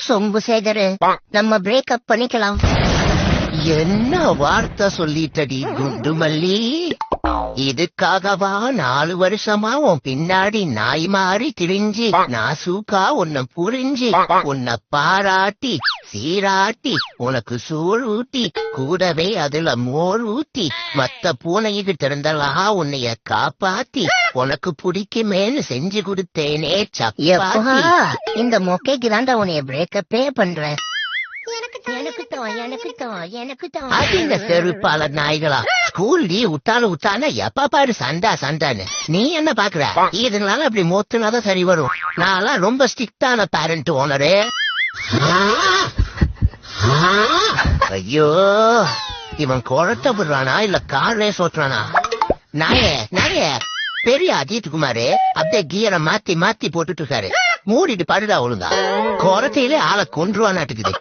சொம்பு சேகரு, நம்ம பிரேக்கப் பண்ணிக்கலாம். என்ன வார்த்தை சொல்லிட்டடி குண்டுமல்லி? இதுக்காகவா 4 வருஷமா உன் பின்னாடி நாய் மாறி திரிஞ்சு நாசூக்கா உன்னை புரிஞ்சு உன்னை பாராட்டி சீராட்டி உனக்கு சூழ் ஊட்டி கூடவே அதுல மோர் ஊட்டி மத்த பூனைகிட்ட இருந்தெல்லாம் உன்னைய காப்பாத்தி உனக்கு பிடிக்குமேன்னு செஞ்சு கொடுத்தேனே சப்பாத்தி. இந்த மொக்கைக்கு தாண்டா உன்னைய பிரேக்கப்பே பண்றேன். அது இந்த செருப்பால நாய்களா ஸ்கூல் லீவ் விட்டாலும் எப்ப பாரு சண்டான்னு நீ என்ன பாக்குற? இதுங்களால அப்படி மொத்துனாதான் சரி வரும். நான் ரொம்ப ஸ்ட்ரிக்டான பேரண்ட் ஓனரு. ஐயோ, இவன் குழத்த விடுறானா இல்ல கார் ரேஸ் ஓட்டுறானா? நாயே பெரிய அஜித் குமாரு அப்படியே கியரை மாத்தி போட்டுட்டு இருக்காரு. மூடிட்டு பாடுடா ஒழுங்கா. குறத்தையிலே ஆளை கொன்றுவானாட்டுக்குது.